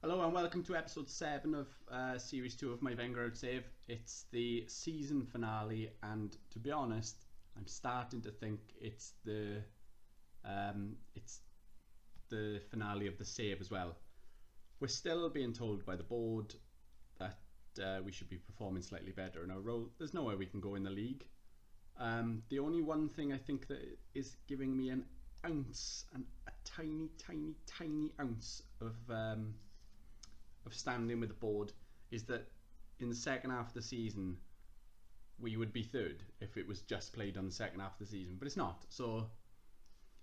Hello and welcome to episode 7 of series 2 of my Wenger out save. It's the season finale, and to be honest, I'm starting to think it's the finale of the save as well. We're still being told by the board that we should be performing slightly better in our role. There's no way we can go in the league. The only one thing I think that is giving me an ounce, a tiny ounce of standing with the board, is that in the second half of the season we would be third if it was just played on the second half of the season, but it's not. So,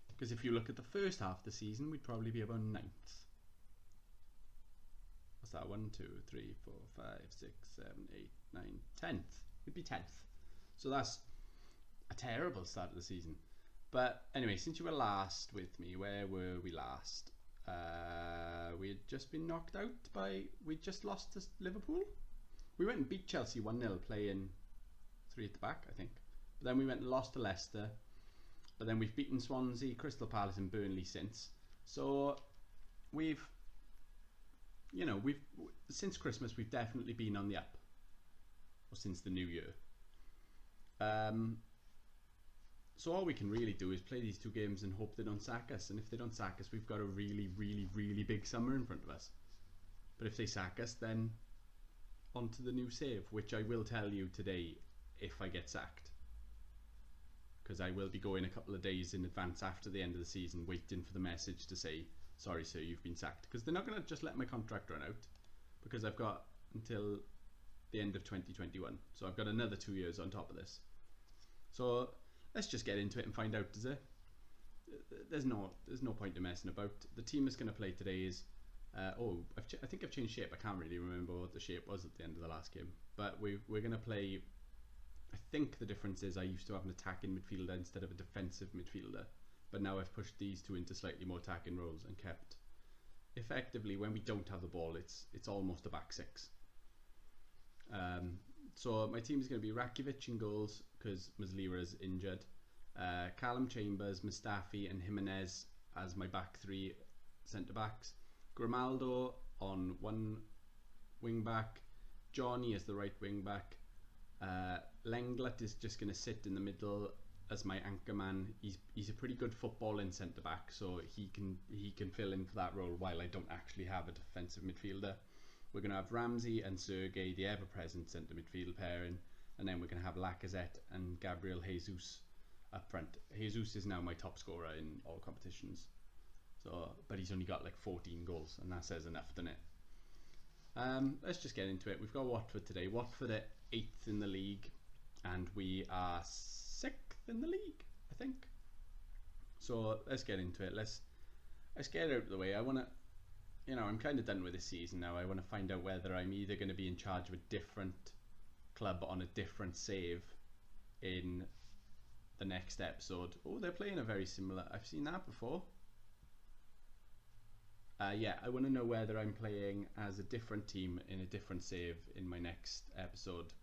because if you look at the first half of the season, we'd probably be about 9th. What's that? 1, 2, 3, 4, 5, 6, 7, 8, 9, 10th. We'd be 10th. So that's a terrible start of the season. But anyway, since you were last with me, where were we last? We had just been knocked out by, we just lost to Liverpool. We went and beat Chelsea 1-0 playing 3 at the back, I think. But then we went and lost to Leicester. But then we've beaten Swansea, Crystal Palace and Burnley since. So we've, since Christmas we've definitely been on the up. Or since the new year. So all we can really do is play these 2 games and hope they don't sack us. And if they don't sack us, we've got a really big summer in front of us. But if they sack us, then on to the new save, which I will tell you today if I get sacked. Because I will be going a couple of days in advance after the end of the season, waiting for the message to say, sorry sir, you've been sacked. Because they're not going to just let my contract run out. Because I've got until the end of 2021. So I've got another 2 years on top of this. So let's just get into it and find out, is it? There's no point in messing about. The team is going to play today is, I think I've changed shape. I can't really remember what the shape was at the end of the last game. But we're going to play, I think the difference is I used to have an attacking midfielder instead of a defensive midfielder. But now I've pushed these 2 into slightly more attacking roles and kept, effectively, when we don't have the ball, it's almost a back 6. So my team is going to be Rakitic in goals because Muslera is injured. Callum Chambers, Mustafi and Jimenez as my back 3 centre backs. Grimaldo on 1 wing back. Johnny as the right wing back. Lenglet is just going to sit in the middle as my anchor man. He's a pretty good footballing centre back, so he can fill in for that role while I don't actually have a defensive midfielder. We're going to have Ramsey and Sergey, the ever-present centre midfield pairing, and then we're going to have Lacazette and Gabriel Jesus up front. Jesus is now my top scorer in all competitions, but he's only got like 14 goals, and that says enough, doesn't it? Let's just get into it. We've got Watford today. Watford are 8th in the league, and we are 6th in the league, I think. So let's get into it. Let's get it out of the way. I want to. I'm kind of done with this season now. I want to find out whether I'm either going to be in charge of a different club on a different save in the next episode. Oh, they're playing a very similar... I've seen that before. Yeah, I want to know whether I'm playing as a different team in a different save in my next episode,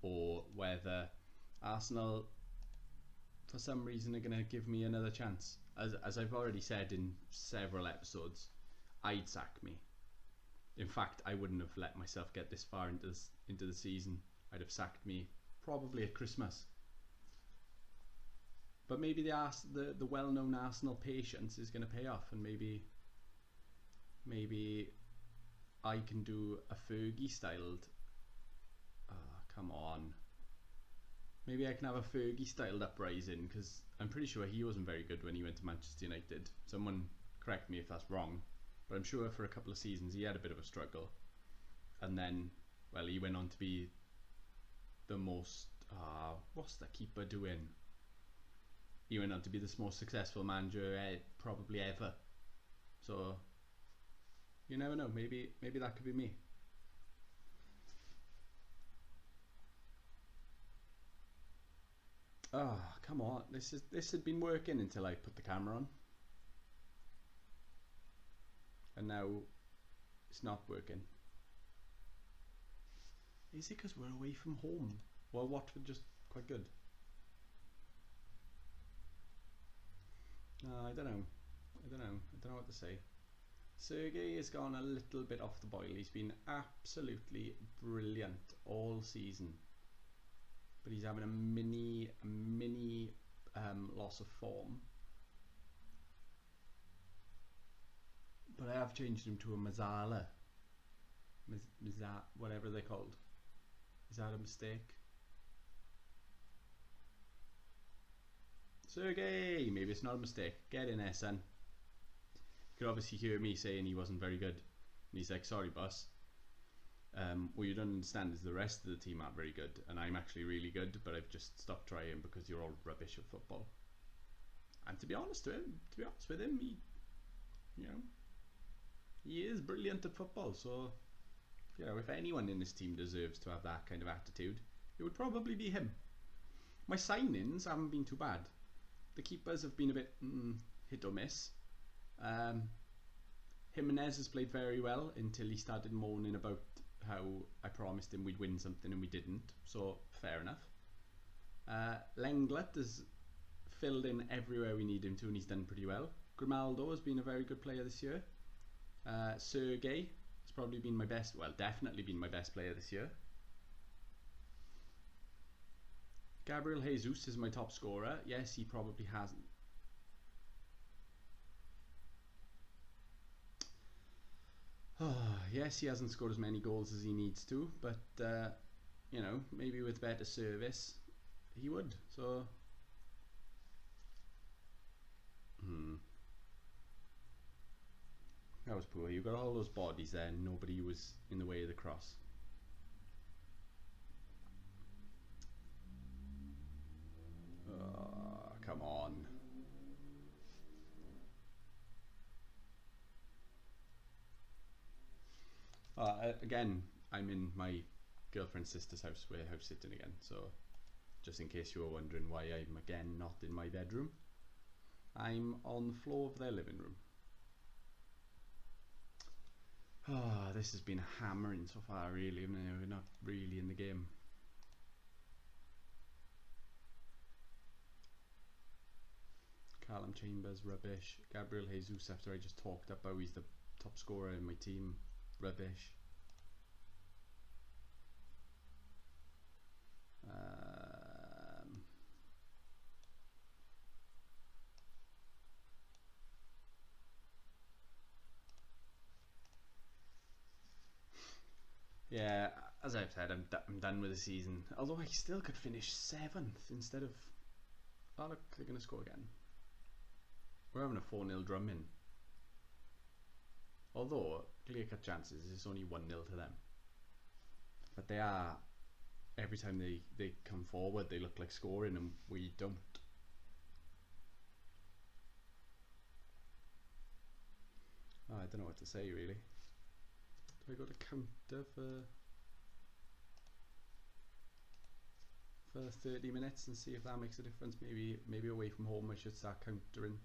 or whether Arsenal, for some reason, are going to give me another chance. As I've already said in several episodes, I'd sack me. In fact, I wouldn't have let myself get this far into the season. I'd have sacked me probably at Christmas. But maybe the well-known Arsenal patience is going to pay off, and maybe I can do a Fergie styled. Come on. Maybe I can have a Fergie styled uprising, because I'm pretty sure he wasn't very good when he went to Manchester United. Someone correct me if that's wrong. But I'm sure for a couple of seasons he had a bit of a struggle, and then, well, he went on to be the most, what's the keeper doing? He went on to be the most successful manager probably ever. So you never know, maybe that could be me. Oh, come on, this had been working until I put the camera on. And now it's not working. Is it because we're away from home? Well, Watford just quite good. I don't know what to say. Sergey has gone a little bit off the boil. He's been absolutely brilliant all season, but he's having a mini loss of form. But I have changed him to a Mazzala. Whatever they're called. Is that a mistake? Sergey! Maybe it's not a mistake. Get in there, son. You could obviously hear me saying he wasn't very good. And he's like, sorry, boss. What you don't understand is the rest of the team aren't very good. And I'm actually really good, but I've just stopped trying because you're all rubbish at football. And to be honest with him, he, you know, he is brilliant at football. So, you know, if anyone in this team deserves to have that kind of attitude, it would probably be him. My signings haven't been too bad. The keepers have been a bit hit or miss. Jimenez has played very well until he started moaning about how I promised him we'd win something and we didn't. So, fair enough. Lenglet has filled in everywhere we need him to and he's done pretty well. Grimaldo has been a very good player this year. Sergey has probably been my best, well, definitely been my best player this year. Gabriel Jesus is my top scorer. Yes, he probably hasn't. Yes, he hasn't scored as many goals as he needs to, but you know, maybe with better service, he would. So, that was poor. You got all those bodies there, and nobody was in the way of the cross. Come on. Again, I'm in my girlfriend's sister's house. We're house sitting again, so just in case you were wondering why I'm again not in my bedroom, I'm on the floor of their living room. This has been a hammering so far, really. I mean, we're not really in the game. Callum Chambers, rubbish. Gabriel Jesus, after I just talked up how he's the top scorer in my team, rubbish. Yeah, as I've said, I'm done with the season. Although I still could finish 7th instead of... Oh look, they're going to score again. We're having a 4-0 drum in. Although, clear cut chances, it's only 1-0 to them. But they are, every time they come forward, they look like scoring and we don't. Oh, I don't know what to say really. Do I go to counter for 30 minutes and see if that makes a difference? Maybe away from home I should start countering.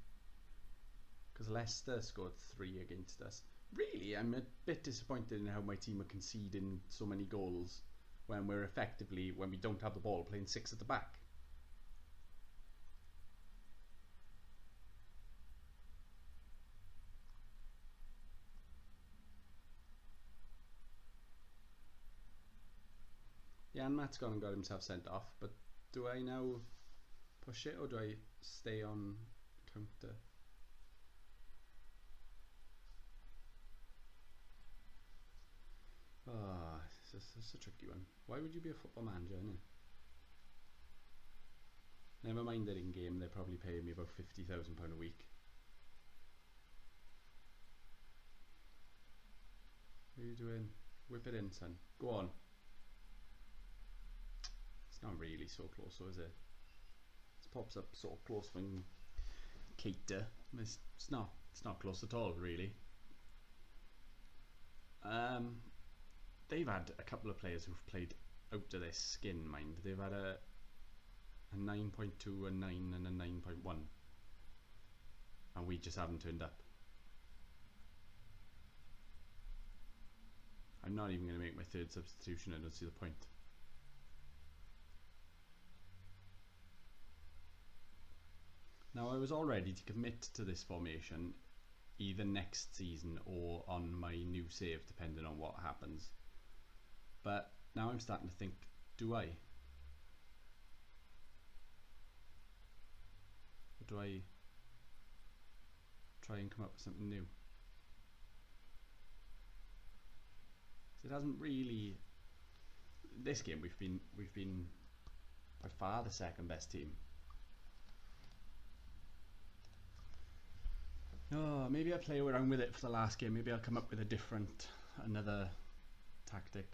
Because Leicester scored 3 against us. Really, I'm a bit disappointed in how my team are conceding so many goals when we're effectively, when we don't have the ball, playing 6 at the back. Jan Matt's gone and got himself sent off, but do I now push it or do I stay on counter? Ah, it's a tricky one. Why would you be a football manager, isn't it? Never mind that in game they're probably paying me about £50,000 a week. What are you doing? Whip it in, son. Go on. It's not really so close, so is it? It pops up sort of close when Keita. It's not close at all, really. They've had a couple of players who've played out of their skin, mind. They've had a 9.2, a 9 and a 9.1. And we just haven't turned up. I'm not even going to make my 3rd substitution, I don't see the point. Now I was all ready to commit to this formation either next season or on my new save, depending on what happens. But now I'm starting to think, do I? Or do I try and come up with something new? It hasn't really. This game we've been by far the second best team. Oh, maybe I'll play around with it for the last game. Maybe I'll come up with another tactic.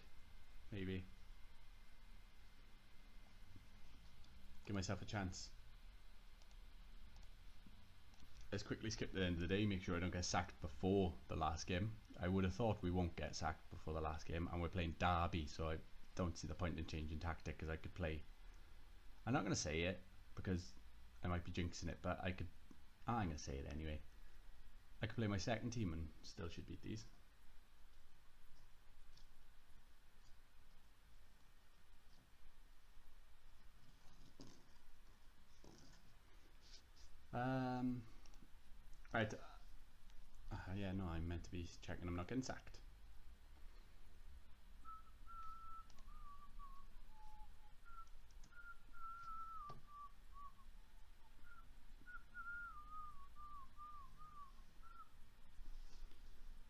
Maybe. Give myself a chance. Let's quickly skip to the end of the day, make sure I don't get sacked before the last game. I would have thought we won't get sacked before the last game, and we're playing Derby, so I don't see the point in changing tactic, because I could play. I'm not going to say it because I might be jinxing it, but I'm going to say it anyway. I could play my second team and still should beat these. Right. Yeah, no, I'm meant to be checking I'm not getting sacked.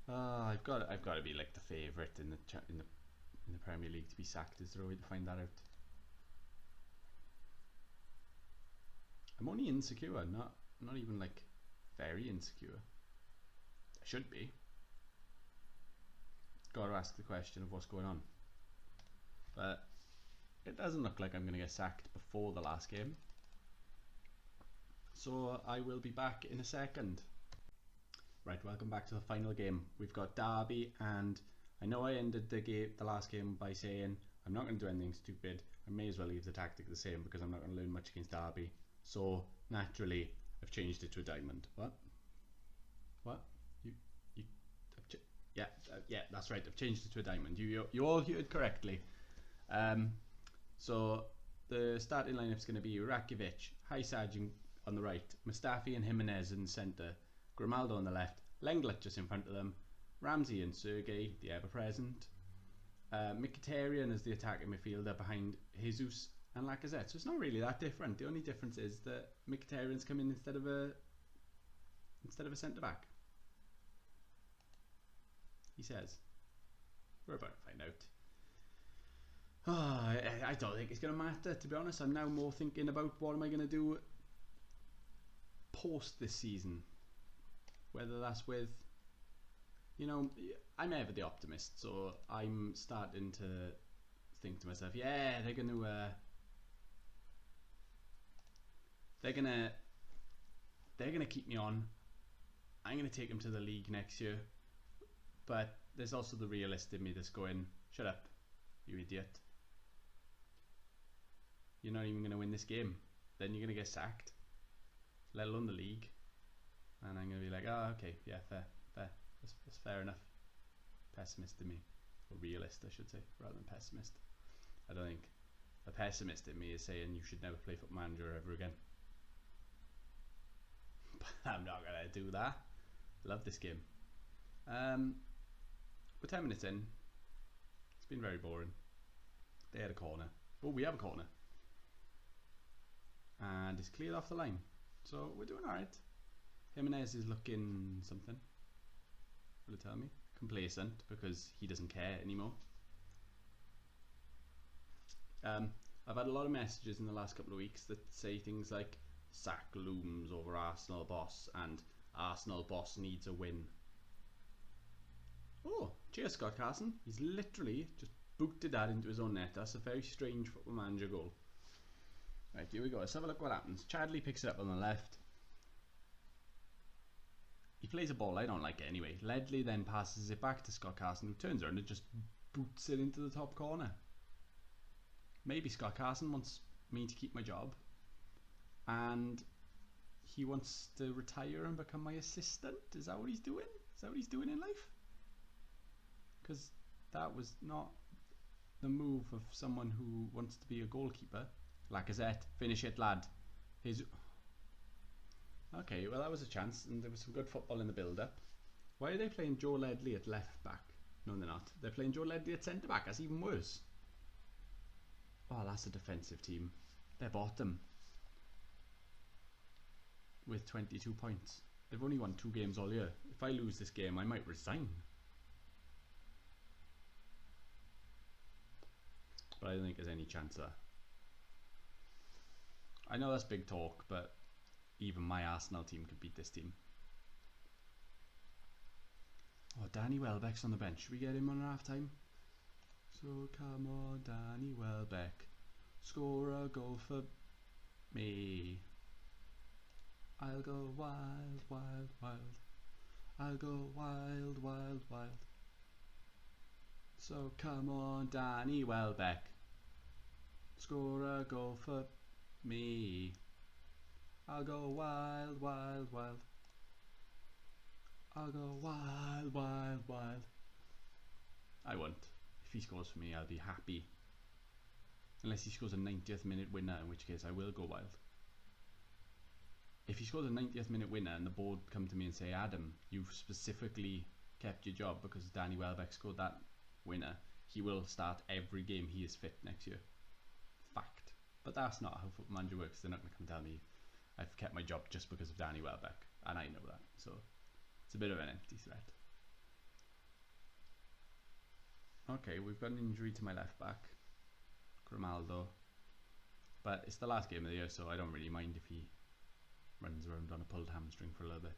I've got to be like the favourite in the Premier League to be sacked. Is there a way to find that out? I'm only insecure, not even like very insecure. I should be. Got to ask the question of what's going on. But it doesn't look like I'm going to get sacked before the last game. So I will be back in a second. Right, welcome back to the final game. We've got Derby, and I know I ended the last game by saying I'm not going to do anything stupid. I may as well leave the tactic the same because I'm not going to learn much against Derby. So naturally, I've changed it to a diamond. What? Yeah, that's right. I've changed it to a diamond. You all heard correctly. So the starting lineup is going to be Rakitic, High Sargent on the right, Mustafi and Jimenez in the centre, Grimaldo on the left, Lenglet just in front of them, Ramsey and Sergei, the ever-present, Mkhitaryan as the attacking midfielder behind Jesus and Lacazette. So it's not really that different. The only difference is that Mkhitaryan's come in instead of a centre-back. He says. We're about to find out. Oh, I don't think it's going to matter, to be honest. I'm now more thinking about what am I going to do post this season. Whether that's with, you know, I'm ever the optimist, so I'm starting to think to myself, yeah, they're going to keep me on. I'm going to take them to the league next year. But there's also the realist in me that's going, shut up, you idiot. You're not even going to win this game. Then you're going to get sacked, let alone the league. And I'm going to be like, oh, okay, yeah, fair. That's fair enough. Pessimist in me. Or realist, I should say, rather than pessimist. I don't think the pessimist in me is saying you should never play Football Manager ever again. But I'm not going to do that. Love this game. We're 10 minutes in. It's been very boring. They had a corner. Oh, we have a corner. And it's cleared off the line. So we're doing alright. Jimenez is looking something. Will it tell me? Complacent, because he doesn't care anymore. I've had a lot of messages in the last couple of weeks that say things like sack looms over Arsenal boss and Arsenal boss needs a win. Oh, cheers Scott Carson. He's literally just booted that into his own net. That's a very strange Football Manager goal. Right, here we go. Let's have a look what happens. Chadley picks it up on the left. He plays a ball I don't like it anyway. Ledley then passes it back to Scott Carson, who turns around and just boots it into the top corner. Maybe Scott Carson wants me to keep my job and he wants to retire and become my assistant. Is that what he's doing? Is that what he's doing in life? Because that was not the move of someone who wants to be a goalkeeper. Lacazette, finish it, lad. Okay, well that was a chance, and there was some good football in the build-up. Why are they playing Joe Ledley at left back? No, they're not. They're playing Joe Ledley at centre back. That's even worse. Oh, that's a defensive team. They're bottom with 22 points. They've only won 2 games all year. If I lose this game, I might resign. But I don't think there's any chance of that. I know that's big talk, but even my Arsenal team could beat this team. Oh, Danny Welbeck's on the bench. Should we get him on half time? So come on, Danny Welbeck. Score a goal for me. I'll go wild, wild, wild. I'll go wild, wild, wild. So come on, Danny Welbeck. Score a goal for me. I'll go wild, wild, wild. I'll go wild, wild, wild. I won't. If he scores for me, I'll be happy. Unless he scores a 90th minute winner, in which case I will go wild. If he scores a 90th minute winner and the board come to me and say, Adam, you've specifically kept your job because Danny Welbeck scored that winner, he will start every game he is fit next year. Fact. But that's not how Football Manager works. They're not going to come tell me I've kept my job just because of Danny Welbeck. And I know that. So it's a bit of an empty threat. Okay, we've got an injury to my left back, Grimaldo. But it's the last game of the year, so I don't really mind if he runs around on a pulled hamstring for a little bit.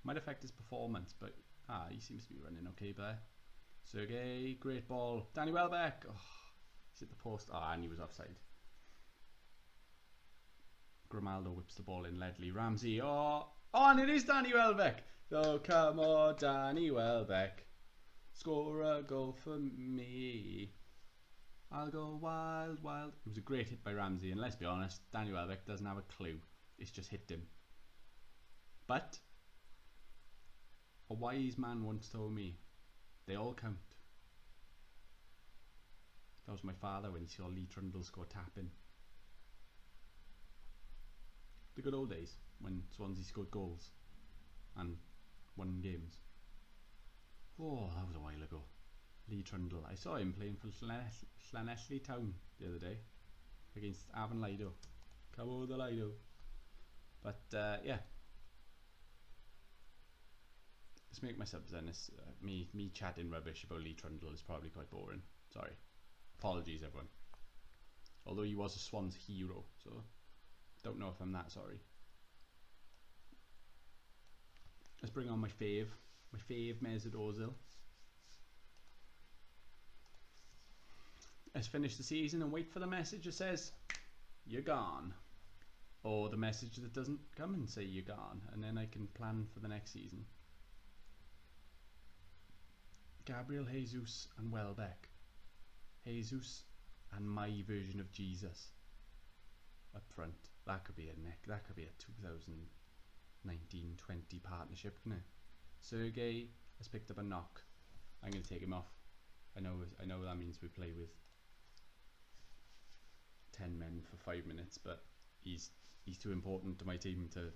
Might affect his performance, but he seems to be running okay there. Sergey, great ball. Danny Welbeck. Oh, he's hit the post. And he was offside. Grimaldo whips the ball in. Ledley, Ramsey. And it is Danny Welbeck. So come on, Danny Welbeck. Score a goal for me. I'll go wild, wild. It was a great hit by Ramsey, and let's be honest, Danny Welbeck doesn't have a clue. It's just hit him. But a wise man once told me, they all count. That was my father when he saw Lee Trundle score tapping. The good old days when Swansea scored goals and won games. Oh, that was a while ago. Lee Trundle. I saw him playing for Llanelli Town the other day against Avon Lido. Come over the Lido. But yeah, let's make my subs then. Me chatting rubbish about Lee Trundle is probably quite boring. Sorry. Apologies, everyone. Although he was a Swans hero, so don't know if I'm that sorry. Let's bring on my fave Mesut Ozil. Let's finish the season and wait for the message that says you're gone, or the message that doesn't come and say you're gone, and then I can plan for the next season. Gabriel Jesus and Welbeck. Jesus and my version of Jesus up front. That could be a 2019-20 partnership, couldn't it? Sergey has picked up a knock. I'm going to take him off. I know that means we play with 10 men for 5 minutes, but he's too important to my team to,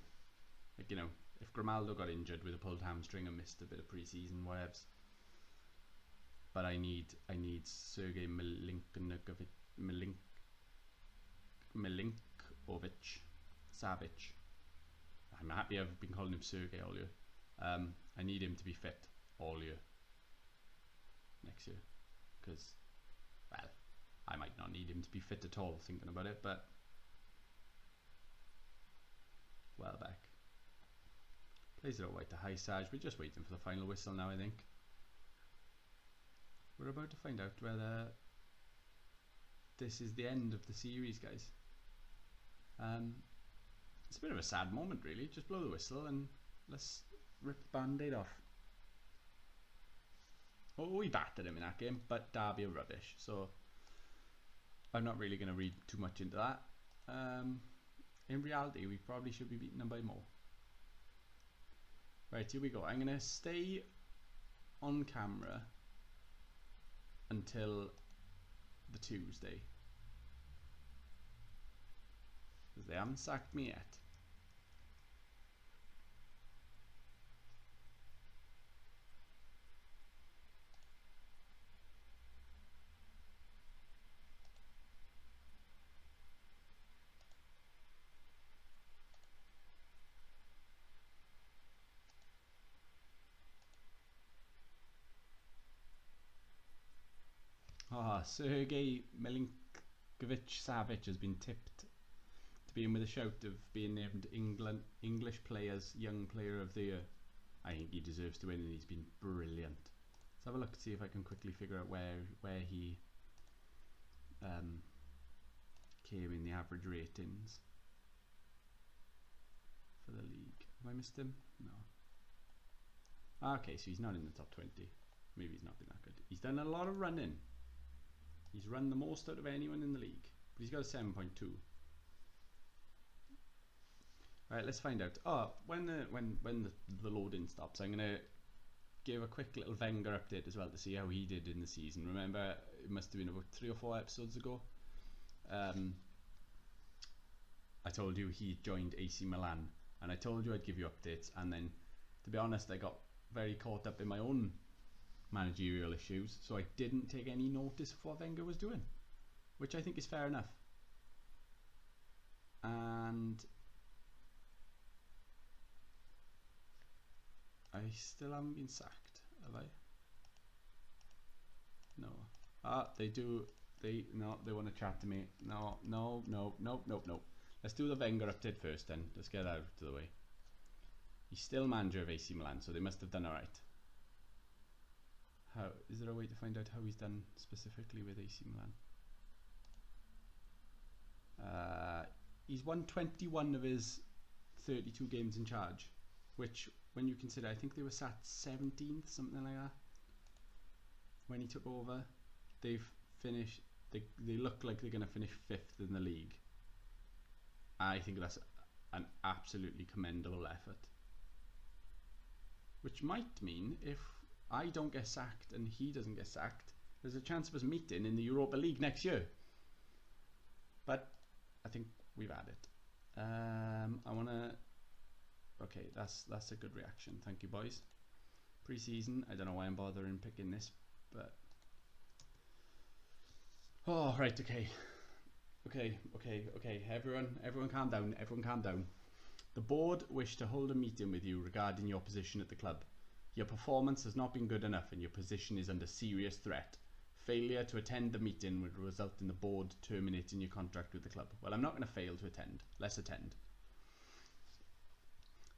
like, you know, if Grimaldo got injured with a pulled hamstring and missed a bit of pre-season, whatevs. But I need Sergey Milinkovic Savic. I'm happy I've been calling him Sergey all year. I need him to be fit all year next year, because, well, I might not need him to be fit at all thinking about it, but Welbeck plays it all right to High Saj. We're just waiting for the final whistle now, I think. We're about to find out whether this is the end of the series, guys. It's a bit of a sad moment, really. Just blow the whistle and let's rip the band-aid off. Oh, we battered him in that game, but Derby are rubbish, so I'm not really going to read too much into that. In reality, we probably should be beating them by more. Right, here we go. I'm going to stay on camera until the Tuesday, because they haven't sacked me yet. Sergei Milinkovic-Savic has been tipped to be in with a shout of being named English Players Young Player of the Year. I think he deserves to win, and he's been brilliant. Let's have a look to see if I can quickly figure out where he came in the average ratings for the league. Have I missed him? No. Okay, so he's not in the top 20. Maybe he's not been that good. He's done a lot of running. He's run the most out of anyone in the league, but he's got a 7.2. Right, let's find out. Oh, when the loading stops, I'm gonna give a quick little Wenger update as well to see how he did in the season. Remember, it must have been about 3 or 4 episodes ago. I told you he joined AC Milan, and I told you I'd give you updates. And then, to be honest, I got very caught up in my own managerial issues, so I didn't take any notice of what Wenger was doing, which I think is fair enough. And I still haven't been sacked, have I? No. They want to chat to me. No. Let's do the Wenger update first then. Let's get that out of the way. He's still manager of AC Milan, so they must have done alright. Is there a way to find out how he's done specifically with AC Milan? He's won 21 of his 32 games in charge, which, when you consider, I think they were sat 17th, something like that, when he took over. They've finished, they look like they're going to finish 5th in the league. I think that's an absolutely commendable effort, which might mean if I don't get sacked and he doesn't get sacked, there's a chance of us meeting in the Europa League next year. But I think we've had it. I want to... Okay, that's a good reaction. Thank you, boys. Pre-season, I don't know why I'm bothering picking this, but... Oh, right, okay. Everyone calm down. The board wish to hold a meeting with you regarding your position at the club. Your performance has not been good enough and your position is under serious threat. Failure to attend the meeting would result in the board terminating your contract with the club. Well, I'm not going to fail to attend. Let's attend.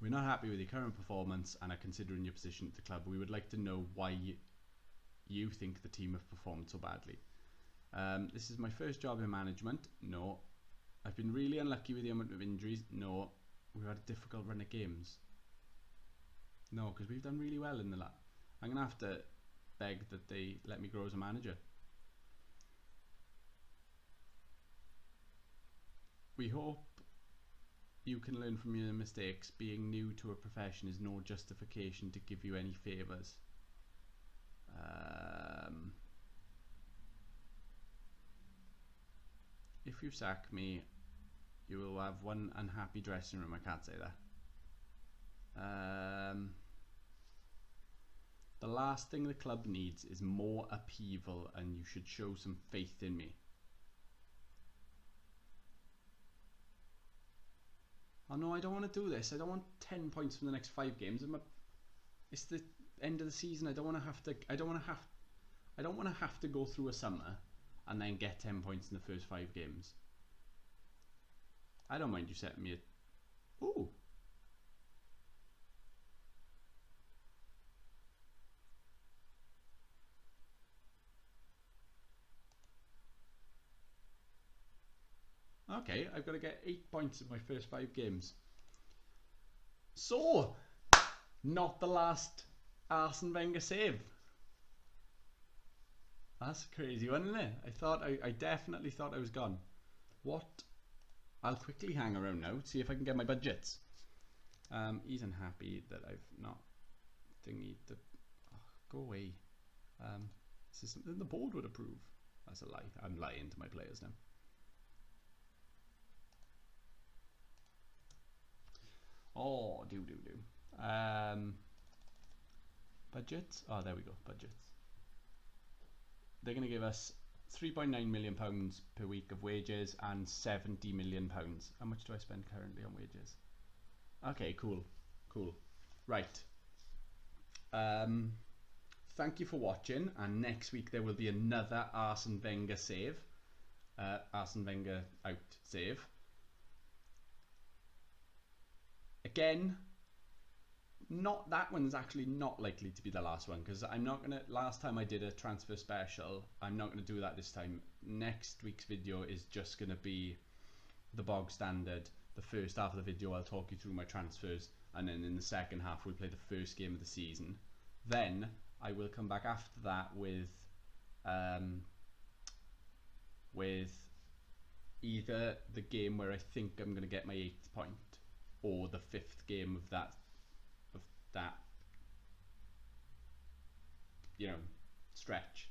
We're not happy with your current performance and are considering your position at the club. We would like to know why you think the team have performed so badly. This is my first job in management. No. I've been really unlucky with the amount of injuries. No. We've had a difficult run of games. No, because we've done really well in the lab. I'm going to have to beg that they let me grow as a manager. We hope you can learn from your mistakes. Being new to a profession is no justification to give you any favours. If you sack me, you will have one unhappy dressing room. I can't say that. The last thing the club needs is more upheaval, and you should show some faith in me. Oh no, I don't want to do this. I don't want 10 points from the next 5 games. It's the end of the season. I don't want to have to go through a summer and then get 10 points in the first 5 games. I don't mind you setting me a... Ooh. Okay, I've got to get 8 points in my first 5 games. So, not the last Arsene Wenger save. That's a crazy one, isn't it? I definitely thought I was gone. What? I'll quickly hang around now, see if I can get my budgets. He's unhappy that I've not thingied the... Oh, go away. This is something the board would approve. That's a lie. I'm lying to my players now. Oh, do. Budgets? Oh, there we go, budgets. They're going to give us £3.9 million per week of wages and £70 million. How much do I spend currently on wages? Okay, cool. Right. thank you for watching, and next week there will be another Arsene Wenger save. Arsene Wenger out save. Again, that one's actually not likely to be the last one, because I'm not gonna, last time I did a transfer special, I'm not gonna do that this time. Next week's video is just gonna be the bog standard. The first half of the video I'll talk you through my transfers, and then in the second half we'll play the first game of the season. Then I will come back after that with either the game where I think I'm going to get my 8th point, or the 5th game of that stretch,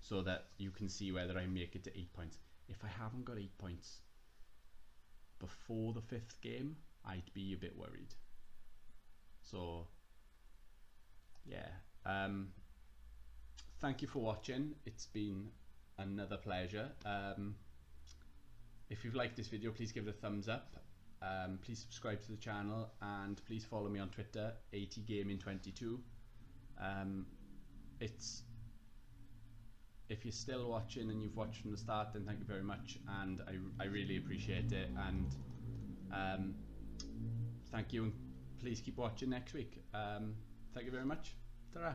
so that you can see whether I make it to 8 points. If I haven't got 8 points before the 5th game, I'd be a bit worried. So yeah, thank you for watching. It's been another pleasure. If you've liked this video, please give it a thumbs up. Please subscribe to the channel, and please follow me on Twitter, ATGaming22. If you're still watching and you've watched from the start, then thank you very much, and I really appreciate it. And thank you, and please keep watching next week. Thank you very much. Ta-ra.